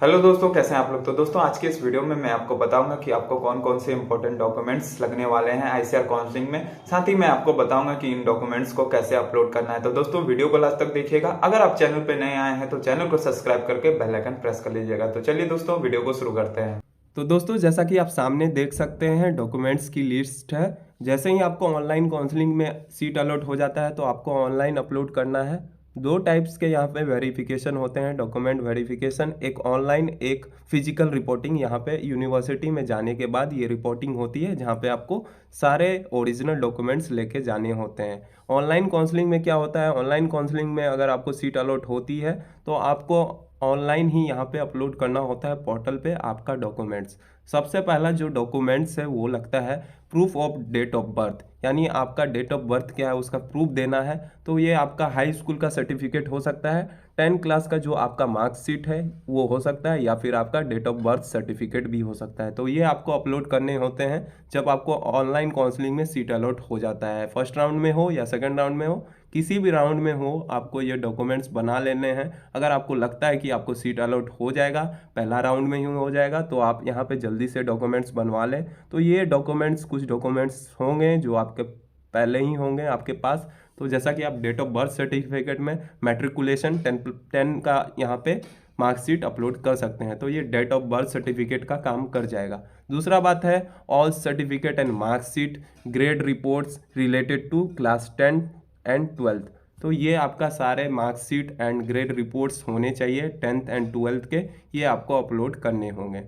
Hello दोस्तों, कैसे हैं आप लोग। तो दोस्तों आज के इस वीडियो में मैं आपको बताऊंगा कि आपको कौन कौन से इंपॉर्टेंट डॉक्यूमेंट्स लगने वाले हैं आईसीआर काउंसलिंग में। साथ ही मैं आपको बताऊंगा कि इन डॉक्यूमेंट्स को कैसे अपलोड करना है। तो दोस्तों वीडियो को लास्ट तक देखिएगा। अगर आप चैनल पे नए आए हैं तो चैनल को सब्सक्राइब करके बेल आइकन प्रेस कर लीजिएगा। तो चलिए दोस्तों वीडियो को शुरू करते हैं। तो दोस्तों जैसा कि आप सामने देख सकते हैं डॉक्यूमेंट्स की लिस्ट है। जैसे ही आपको ऑनलाइन काउंसलिंग में सीट अलॉट हो जाता है तो आपको ऑनलाइन अपलोड करना है। दो टाइप्स के यहाँ पे वेरिफिकेशन होते हैं, डॉक्यूमेंट वेरिफिकेशन, एक ऑनलाइन एक फिजिकल रिपोर्टिंग। यहाँ पे यूनिवर्सिटी में जाने के बाद ये रिपोर्टिंग होती है जहाँ पे आपको सारे ओरिजिनल डॉक्यूमेंट्स लेके जाने होते हैं। ऑनलाइन काउंसलिंग में क्या होता है, ऑनलाइन काउंसलिंग में अगर आपको सीट अलॉट होती है तो आपको ऑनलाइन ही यहाँ पे अपलोड करना होता है पोर्टल पे आपका डॉक्यूमेंट्स। सबसे पहला जो डॉक्यूमेंट्स है वो लगता है proof of date of birth, यानी आपका डेट ऑफ बर्थ क्या है उसका प्रूफ देना है। तो ये आपका हाई स्कूल का सर्टिफिकेट हो सकता है, 10 क्लास का जो आपका मार्कशीट है वो हो सकता है, या फिर आपका डेट ऑफ बर्थ सर्टिफिकेट भी हो सकता है। तो ये आपको अपलोड करने होते हैं जब आपको ऑनलाइन काउंसलिंग में सीट अलॉट हो जाता है। फर्स्ट राउंड में हो या सेकंड राउंड में हो, किसी भी राउंड में हो, आपको ये डॉक्यूमेंट्स बना लेने हैं। अगर आपको लगता है कि आपको सीट अलॉट हो जाएगा, पहला राउंड में ही हो जाएगा, तो आप यहाँ पे जल्दी से डॉक्यूमेंट्स बनवा लें। तो ये डॉक्यूमेंट्स, कुछ डॉक्यूमेंट्स होंगे जो आपके पहले ही होंगे आपके पास। तो जैसा कि आप डेट ऑफ बर्थ सर्टिफिकेट में मैट्रिकुलेशन 10 का यहाँ पे मार्कशीट अपलोड कर सकते हैं, तो ये डेट ऑफ बर्थ सर्टिफिकेट का काम कर जाएगा। दूसरा बात है all certificate and marksheet grade reports related to class 10 and 12th। तो ये आपका सारे मार्कशीट एंड ग्रेड रिपोर्ट्स होने चाहिए 10th एंड 12th के, ये आपको अपलोड करने होंगे।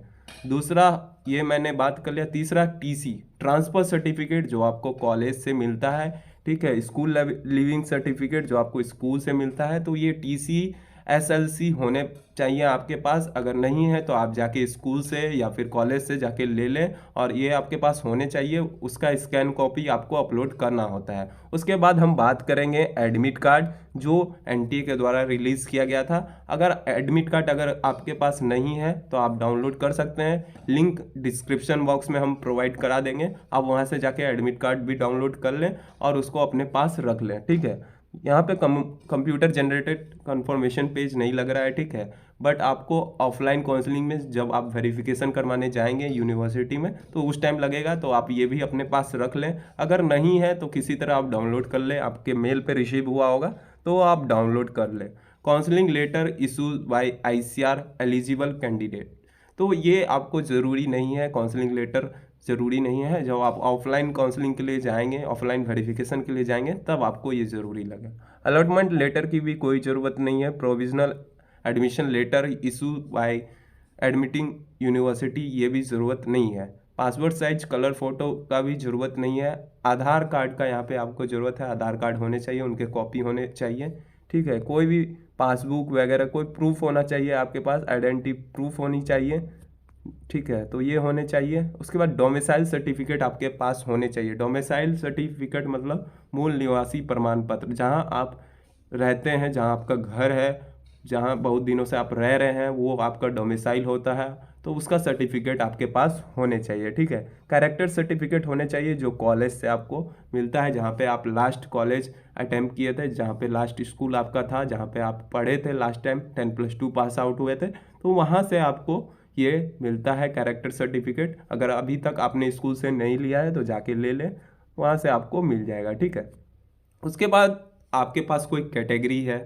दूसरा ये मैंने बात कर लिया। तीसरा टीसी, ट्रांसफर सर्टिफिकेट जो आपको कॉलेज से मिलता है, ठीक है, स्कूल लिविंग सर्टिफिकेट जो आपको स्कूल से मिलता है, तो ये टीसी एसएलसी होने चाहिए आपके पास। अगर नहीं है तो आप जाके स्कूल से या फिर कॉलेज से जाके ले लें, और ये आपके पास होने चाहिए। उसका स्कैन कॉपी आपको अपलोड करना होता है। उसके बाद हम बात करेंगे एडमिट कार्ड जो एनटीए के द्वारा रिलीज़ किया गया था। अगर एडमिट कार्ड अगर आपके पास नहीं है तो आप डाउनलोड कर सकते हैं, लिंक डिस्क्रिप्शन बॉक्स में हम प्रोवाइड करा देंगे। आप वहाँ से जाके एडमिट कार्ड भी डाउनलोड कर लें और उसको अपने पास रख लें, ठीक है। यहाँ पे कंप्यूटर जनरेटेड कंफर्मेशन पेज नहीं लग रहा है, ठीक है, बट आपको ऑफलाइन काउंसलिंग में जब आप वेरिफिकेशन करवाने जाएंगे यूनिवर्सिटी में तो उस टाइम लगेगा। तो आप ये भी अपने पास रख लें। अगर नहीं है तो किसी तरह आप डाउनलोड कर लें, आपके मेल पे रिसीव हुआ होगा तो आप डाउनलोड कर लें। Counselling letter issues by ICR eligible candidate, तो ये आपको ज़रूरी नहीं है, काउंसलिंग लेटर ज़रूरी नहीं है। जब आप ऑफलाइन काउंसलिंग के लिए जाएंगे, ऑफलाइन वेरिफिकेशन के लिए जाएंगे, तब आपको ये ज़रूरी लगे। अलॉटमेंट लेटर की भी कोई ज़रूरत नहीं है। Provisional admission letter issue by admitting university, ये भी ज़रूरत नहीं है। पासपोर्ट साइज कलर फ़ोटो का भी ज़रूरत नहीं है। आधार कार्ड का यहाँ पे आपको ज़रूरत है, आधार कार्ड होने चाहिए, उनके कॉपी होने चाहिए, ठीक है। कोई भी पासबुक वगैरह कोई प्रूफ होना चाहिए आपके पास, आइडेंटिटी प्रूफ होनी चाहिए, ठीक है, तो ये होने चाहिए। उसके बाद डोमिसाइल सर्टिफिकेट आपके पास होने चाहिए। डोमिसाइल सर्टिफिकेट मतलब मूल निवासी प्रमाण पत्र, जहाँ आप रहते हैं, जहाँ आपका घर है, जहाँ बहुत दिनों से आप रह रहे हैं, वो आपका डोमिसाइल होता है। तो उसका सर्टिफिकेट आपके पास होने चाहिए, ठीक है। कैरेक्टर सर्टिफिकेट होने चाहिए जो कॉलेज से आपको मिलता है, जहाँ पे आप लास्ट कॉलेज अटेम्प्ट किए थे, जहाँ पे लास्ट स्कूल आपका था, जहाँ पे आप पढ़े थे लास्ट टाइम 10+2 पास आउट हुए थे, तो वहाँ से आपको ये मिलता है कैरेक्टर सर्टिफिकेट। अगर अभी तक आपने स्कूल से नहीं लिया है तो जाके ले लें, वहाँ से आपको मिल जाएगा, ठीक है। उसके बाद आपके पास कोई कैटेगरी है,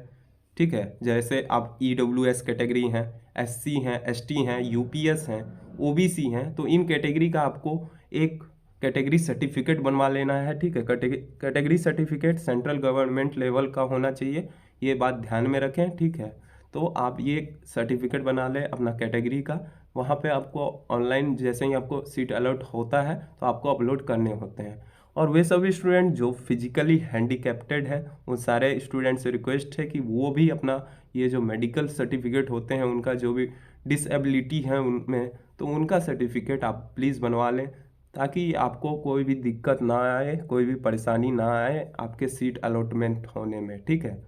ठीक है, जैसे आप EWS कैटेगरी हैं, SC हैं, ST हैं, UPS हैं, OBC हैं, तो इन कैटेगरी का आपको एक कैटेगरी सर्टिफिकेट बनवा लेना है, ठीक है। Category certificate central government level का होना चाहिए, ये बात ध्यान में रखें, ठीक है। तो आप ये सर्टिफिकेट बना लें अपना कैटेगरी का। वहाँ पे आपको ऑनलाइन जैसे ही आपको सीट अलॉट होता है तो आपको अपलोड करने होते हैं। और वे सभी स्टूडेंट जो फिजिकली हैंडीकैप्टेड हैं, उन सारे स्टूडेंट से रिक्वेस्ट है कि वो भी अपना ये जो मेडिकल सर्टिफिकेट होते हैं, उनका जो भी डिसेबिलिटी है उनमें, तो उनका सर्टिफिकेट आप प्लीज़ बनवा लें, ताकि आपको कोई भी दिक्कत ना आए, कोई भी परेशानी ना आए आपके सीट अलॉटमेंट होने में, ठीक है।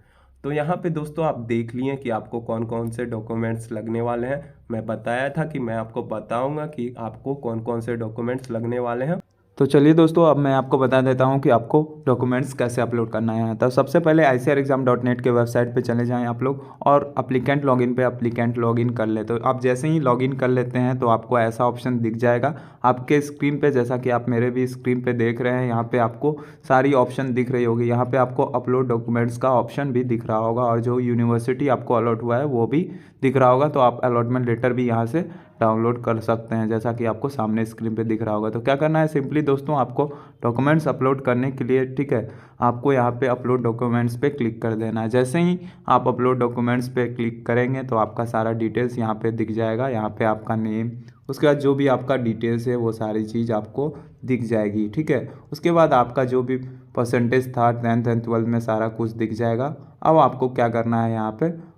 तो यहाँ पे दोस्तों आप देख लिए कि आपको कौन कौन से डॉक्यूमेंट्स लगने वाले हैं। मैं बताया था कि मैं आपको बताऊंगा कि आपको कौन कौन से डॉक्यूमेंट्स लगने वाले हैं। तो चलिए दोस्तों, अब मैं आपको बता देता हूं कि आपको डॉक्यूमेंट्स कैसे अपलोड करना है। तो सबसे पहले icrexam.net के वेबसाइट पे चले जाएं आप लोग और एप्लीकेंट लॉगिन पे एप्लीकेंट लॉगिन कर ले। तो आप जैसे ही लॉगिन कर लेते हैं तो आपको ऐसा ऑप्शन दिख जाएगा आपके स्क्रीन पे, जैसा कि आप मेरे भी स्क्रीन पे देख रहे हैं। यहाँ पे आपको सारी ऑप्शन दिख रही होगी। यहाँ पे आपको अपलोड डॉक्यूमेंट्स का ऑप्शन भी दिख रहा होगा और जो यूनिवर्सिटी आपको अलॉट हुआ है वो भी दिख रहा होगा। तो आप अलॉटमेंट लेटर भी यहाँ से डाउनलोड कर सकते हैं, जैसा कि आपको सामने स्क्रीन पे दिख रहा होगा। तो क्या करना है, सिंपली दोस्तों आपको डॉक्यूमेंट्स अपलोड करने के लिए, ठीक है, आपको यहाँ पे अपलोड डॉक्यूमेंट्स पे क्लिक कर देना है। जैसे ही आप अपलोड डॉक्यूमेंट्स पे क्लिक करेंगे तो आपका सारा डिटेल्स यहाँ पे दिख जाएगा। यहाँ पे आपका नेम, उसके बाद जो भी आपका डिटेल्स है वो सारी चीज़ आपको दिख जाएगी, ठीक है। उसके बाद आपका जो भी परसेंटेज था 10th एंड 12th में सारा कुछ दिख जाएगा। अब आपको क्या करना है, यहाँ पे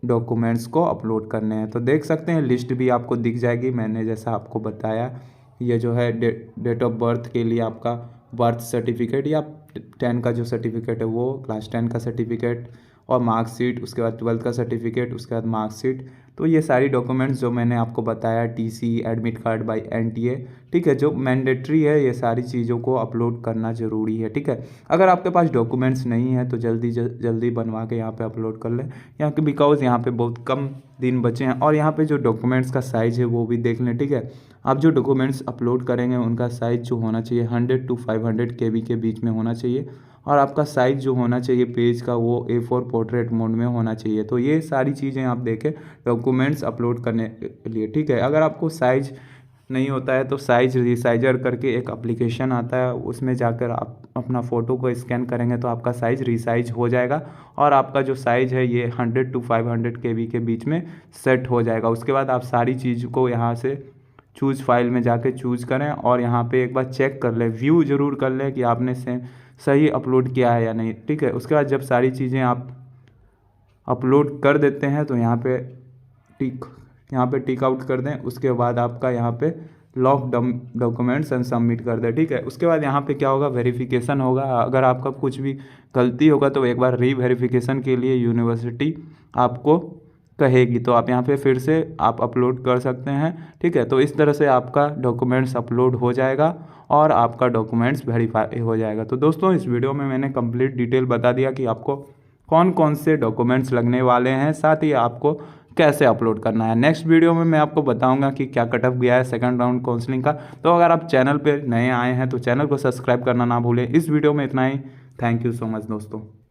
डॉक्यूमेंट्स को अपलोड करने हैं। तो देख सकते हैं लिस्ट भी आपको दिख जाएगी। मैंने जैसा आपको बताया, ये जो है डेट ऑफ बर्थ के लिए आपका बर्थ सर्टिफिकेट या 10 का जो सर्टिफिकेट है वो, क्लास 10 का सर्टिफिकेट और मार्कशीट, उसके बाद 12th का सर्टिफिकेट, उसके बाद मार्कशीट। तो ये सारी डॉक्यूमेंट्स जो मैंने आपको बताया, TC, admit card by NTA, ठीक है, जो मैंडेटरी है, ये सारी चीज़ों को अपलोड करना ज़रूरी है, ठीक है। अगर आपके पास डॉक्यूमेंट्स नहीं है तो जल्दी बनवा के यहाँ पे अपलोड कर लें, यहाँ के बिकॉज यहाँ पे बहुत कम दिन बचे हैं। और यहाँ पे जो डॉक्यूमेंट्स का साइज़ है वो भी देख लें, ठीक है। आप जो डॉक्यूमेंट्स अपलोड करेंगे उनका साइज़ जो होना चाहिए 100 to 500 KB के बीच में होना चाहिए। और आपका साइज़ जो होना चाहिए पेज का वो A4 पोर्ट्रेट मोड में होना चाहिए। तो ये सारी चीज़ें आप देखें डॉक्यूमेंट्स अपलोड करने के लिए, ठीक है। अगर आपको साइज़ नहीं होता है तो साइज रिसाइजर करके एक एप्लीकेशन आता है, उसमें जाकर आप अपना फ़ोटो को स्कैन करेंगे तो आपका साइज़ रिसाइज हो जाएगा और आपका जो साइज़ है ये 100 to 500 KB के बीच में सेट हो जाएगा। उसके बाद आप सारी चीज़ को यहाँ से चूज़ फाइल में जाके चूज़ करें और यहाँ पे एक बार चेक कर लें, व्यू ज़रूर कर लें कि आपने सही अपलोड किया है या नहीं, ठीक है। उसके बाद जब सारी चीज़ें आप अपलोड कर देते हैं तो यहाँ पे टिक आउट कर दें। उसके बाद आपका यहाँ पे लॉक डॉक्यूमेंट्स एंड सबमिट कर दें, ठीक है। उसके बाद यहाँ पे क्या होगा, वेरिफिकेशन होगा। अगर आपका कुछ भी गलती होगा तो एक बार रीवेरिफिकेशन के लिए यूनिवर्सिटी आपको कहेगी, तो आप यहाँ पे फिर से आप अपलोड कर सकते हैं, ठीक है। तो इस तरह से आपका डॉक्यूमेंट्स अपलोड हो जाएगा और आपका डॉक्यूमेंट्स वेरीफाई हो जाएगा। तो दोस्तों इस वीडियो में मैंने कंप्लीट डिटेल बता दिया कि आपको कौन कौन से डॉक्यूमेंट्स लगने वाले हैं, साथ ही आपको कैसे अपलोड करना है। नेक्स्ट वीडियो में मैं आपको बताऊंगा कि क्या कट ऑफ गया है सेकंड राउंड काउंसलिंग का। तो अगर आप चैनल पे नए आए हैं तो चैनल को सब्सक्राइब करना ना भूलें। इस वीडियो में इतना ही। थैंक यू सो मच दोस्तों।